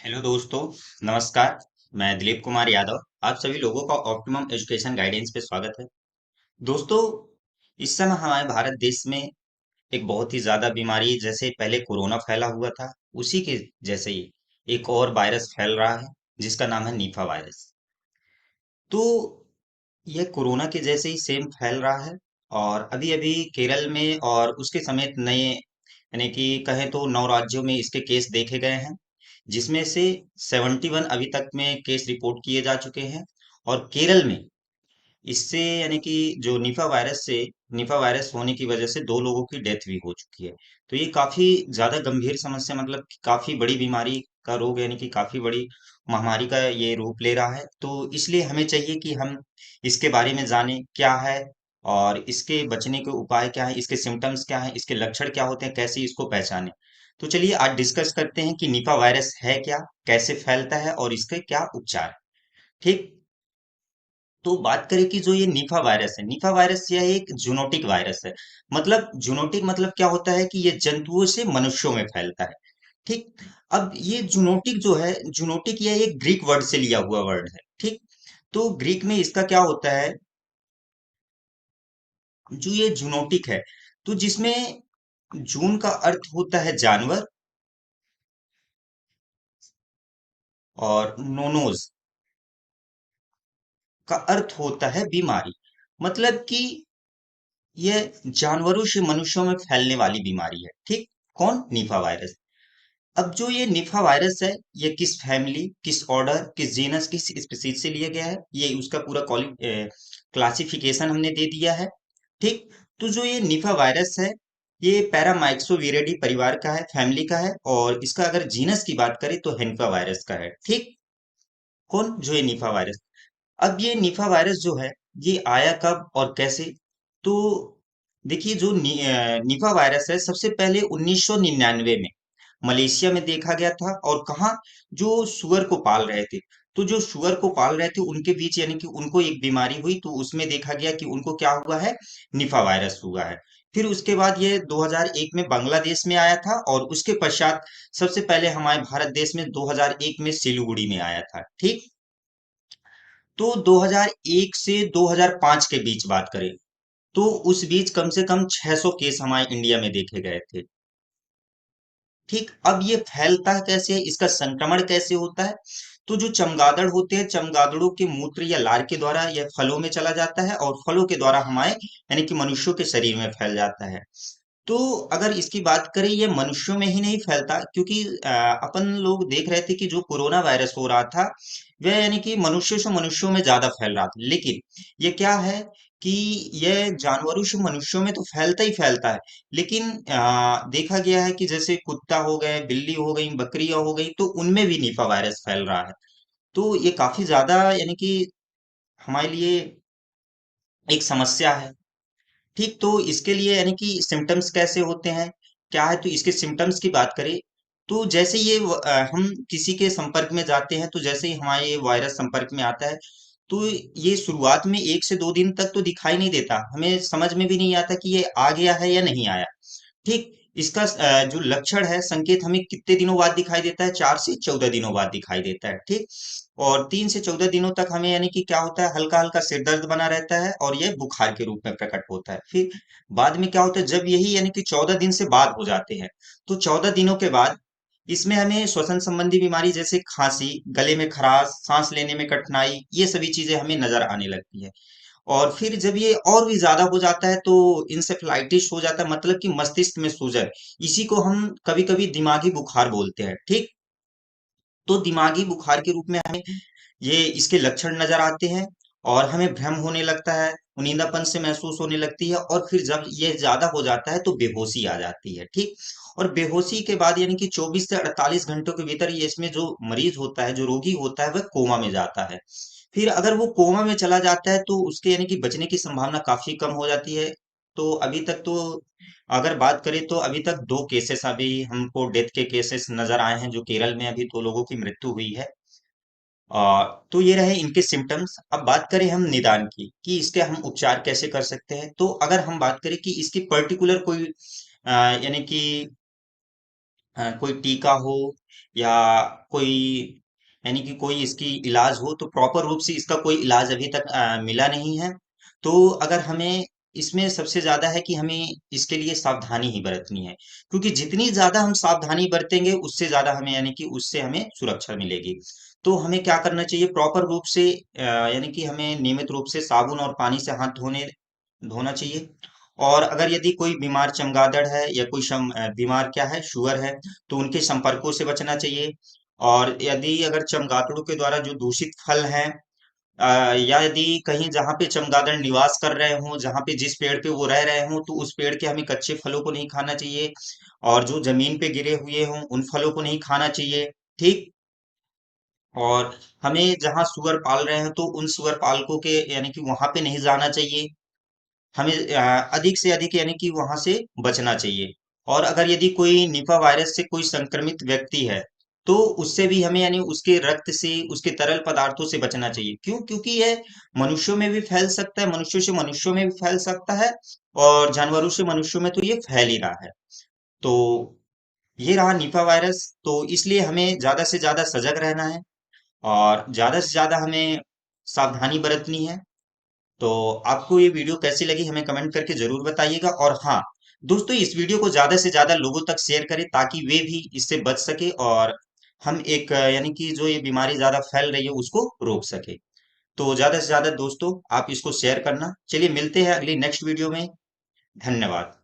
Hello दोस्तों, नमस्कार। मैं दिलीप कुमार यादव। आप सभी लोगों का ऑप्टिमम एजुकेशन गाइडेंस पे स्वागत है। दोस्तों, इस समय हमारे भारत देश में एक बहुत ही ज्यादा बीमारी, जैसे पहले कोरोना फैला हुआ था, उसी के जैसे ही एक और वायरस फैल रहा है, जिसका नाम है निफा वायरस। तो यह कोरोना के जैसे ही सेम फैल रहा है। और अभी अभी केरल में और उसके समेत नए, यानी कि कहें तो 9 राज्यों में इसके केस देखे गए हैं, जिसमें से 71 अभी तक में केस रिपोर्ट किए जा चुके हैं। और केरल में इससे, यानी कि जो निफा वायरस होने की वजह से 2 लोगों की डेथ भी हो चुकी है। तो ये काफी ज्यादा गंभीर समस्या, मतलब कि काफी बड़ी बीमारी का रोग, यानी कि काफी बड़ी महामारी का ये रूप ले रहा है। तो इसलिए हमें चाहिए कि हम इसके बारे में जानें क्या है, और इसके बचने के उपाय क्या है, इसके सिम्टम्स क्या है, इसके लक्षण क्या होते हैं, कैसे इसको पहचानें। तो चलिए आज डिस्कस करते हैं कि निपा वायरस है क्या, कैसे फैलता है और इसके क्या उपचार हैं। ठीक। तो बात करें कि जो ये निफा वायरस यह एक जूनोटिक वायरस है। मतलब जूनोटिक मतलब क्या होता है कि ये जंतुओं से मनुष्यों में फैलता है। ठीक। अब ये जूनोटिक जो है, जूनोटिक यह एक ग्रीक वर्ड से लिया हुआ वर्ड है। ठीक। तो ग्रीक में इसका क्या होता है, जो ये जूनोटिक है, तो जिसमें जून का अर्थ होता है जानवर, और नोनोज का अर्थ होता है बीमारी। मतलब कि यह जानवरों से मनुष्यों में फैलने वाली बीमारी है। ठीक। कौन? निफा वायरस। अब जो ये निफा वायरस है, ये किस फैमिली, किस ऑर्डर, किस जीनस, किस स्पीसीज से लिया गया है, ये उसका पूरा क्लासिफिकेशन हमने दे दिया है। ठीक। तो जो ये निफा वायरस है, ये पैरामाइक्सोविरिडी परिवार का है, फैमिली का है। और इसका अगर जीनस की बात करें तो हेनिपा वायरस का है। ठीक। कौन? जो ये निफा वायरस। अब ये निफा वायरस जो है, ये आया कब और कैसे? तो देखिए, जो निफा वायरस है, सबसे पहले 1999 में मलेशिया में देखा गया था। और कहाँ? जो सुअर को पाल रहे थे, तो जो सुअर को पाल रहे थे उनके बीच, यानी कि उनको एक बीमारी हुई, तो उसमें देखा गया कि उनको क्या हुआ है, निफा वायरस हुआ है। फिर उसके बाद ये 2001 में बांग्लादेश में आया था, और उसके पश्चात सबसे पहले हमारे भारत देश में 2001 में सिलीगुड़ी में आया था। ठीक। तो 2001 से 2005 के बीच बात करें, तो उस बीच कम से कम 600 केस हमारे इंडिया में देखे गए थे। ठीक। अब ये फैलता कैसे है, इसका संक्रमण कैसे होता है? तो जो चमगादड़ होते हैं, चमगादड़ों के मूत्र या लार के द्वारा यह फलों में चला जाता है, और फलों के द्वारा हमारे, यानी कि मनुष्यों के शरीर में फैल जाता है। तो अगर इसकी बात करें, ये मनुष्यों में ही नहीं फैलता, क्योंकि अपन लोग देख रहे थे कि जो कोरोना वायरस हो रहा था, वह यानी कि मनुष्य से मनुष्यों में ज्यादा फैल रहा था। लेकिन ये क्या है कि यह जानवरों से मनुष्यों में तो फैलता ही फैलता है। लेकिन देखा गया है कि जैसे कुत्ता हो गए, बिल्ली हो गई, बकरियां हो गई, तो उनमें भी निपा वायरस फैल रहा है। तो ये काफी ज्यादा, यानी कि हमारे लिए एक समस्या है। ठीक। तो इसके लिए, यानी कि सिम्टम्स कैसे होते हैं, क्या है, तो इसके सिम्टम्स की बात करें, तो जैसे ये हम किसी के संपर्क में जाते हैं, तो जैसे ही हमारे ये वायरस संपर्क में आता है, तो ये शुरुआत में 1 से 2 दिन तक तो दिखाई नहीं देता, हमें समझ में भी नहीं आता कि ये आ गया है या नहीं आया। ठीक। इसका जो लक्षण है, संकेत हमें कितने दिनों बाद दिखाई देता है? 4 से 14 दिनों बाद दिखाई देता है। ठीक। और 3 से 14 दिनों तक हमें, यानी कि क्या होता है, हल्का हल्का सिर दर्द बना रहता है, और यह बुखार के रूप में प्रकट होता है। फिर बाद में क्या होता है, जब यही यानी कि 14 दिन से बाद हो जाते हैं, तो 14 दिनों के बाद इसमें हमें श्वसन संबंधी बीमारी, जैसे खांसी, गले में खराश, सांस लेने में कठिनाई, ये सभी चीजें हमें नजर आने लगती है। और फिर जब ये और भी ज्यादा हो जाता है, तो इंसेफ्लाइटिस हो जाता है, मतलब कि मस्तिष्क में सूजन। इसी को हम कभी कभी दिमागी बुखार बोलते हैं। ठीक। तो दिमागी बुखार के रूप में हमें ये इसके लक्षण नजर आते हैं, और हमें भ्रम होने लगता है, नींदापन से महसूस होने लगती है, और फिर जब ये ज्यादा हो जाता है तो बेहोशी आ जाती है। ठीक। और बेहोशी के बाद, यानी कि 24 से 48 घंटों के भीतर, ये इसमें जो मरीज होता है, जो रोगी होता है, वह कोमा में जाता है। फिर अगर वो कोमा में चला जाता है, तो उसके, यानी कि बचने की संभावना काफी कम हो जाती है। तो अभी तक तो, अगर बात करें, तो अभी तक 2 केसेस अभी हमको डेथ के केसेस नजर आए हैं, जो केरल में अभी 2 लोगों की मृत्यु हुई है। तो ये रहे इनके सिम्टम्स। अब बात करें हम निदान की, कि इसके हम उपचार कैसे कर सकते हैं। तो अगर हम बात करें कि इसकी पर्टिकुलर कोई यानी कि कोई टीका हो, या कोई यानी कि कोई इसकी इलाज हो, तो प्रॉपर रूप से इसका कोई इलाज अभी तक मिला नहीं है। तो अगर हमें इसमें सबसे ज्यादा है कि हमें इसके लिए सावधानी ही बरतनी है, क्योंकि जितनी ज्यादा हम सावधानी बरतेंगे उससे ज्यादा हमें यानी कि उससे हमें सुरक्षा मिलेगी। तो हमें क्या करना चाहिए, प्रॉपर रूप से यानी कि हमें नियमित रूप से साबुन और पानी से हाथ धोना चाहिए। और अगर यदि कोई बीमार चमगादड़ है या कोई बीमार क्या है, शुअर है, तो उनके संपर्कों से बचना चाहिए। और यदि अगर चमगादड़ों के द्वारा जो दूषित फल हैं, या यदि कहीं जहाँ पे चमगादड़ निवास कर रहे हों, जहाँ पे जिस पेड़ पे वो रह रहे हों, तो उस पेड़ के हमें कच्चे फलों को नहीं खाना चाहिए। और जो जमीन पे गिरे हुए हों उन फलों को नहीं खाना चाहिए। ठीक। और हमें जहाँ सुअर पाल रहे हैं तो उन सुअर पालकों के यानी कि वहां पे नहीं जाना चाहिए। हमें अधिक से अधिक यानी कि वहां से बचना चाहिए। और अगर यदि कोई निपा वायरस से कोई संक्रमित व्यक्ति है, तो उससे भी हमें यानी उसके रक्त से, उसके तरल पदार्थों से बचना चाहिए। क्यों? क्योंकि यह मनुष्यों में भी फैल सकता है, मनुष्यों से मनुष्यों में भी फैल सकता है, और जानवरों से मनुष्यों में तो ये फैल ही रहा है। तो ये रहा निपा वायरस। तो इसलिए हमें ज्यादा से ज्यादा सजग रहना है, और ज्यादा से ज्यादा हमें सावधानी बरतनी है। तो आपको ये वीडियो कैसी लगी हमें कमेंट करके जरूर बताइएगा। और हाँ दोस्तों, इस वीडियो को ज्यादा से ज्यादा लोगों तक शेयर करें ताकि वे भी इससे बच सके, और हम एक यानी कि जो ये बीमारी ज्यादा फैल रही है उसको रोक सके। तो ज्यादा से ज्यादा दोस्तों आप इसको शेयर करना। चलिए मिलते हैं अगली नेक्स्ट वीडियो में। धन्यवाद।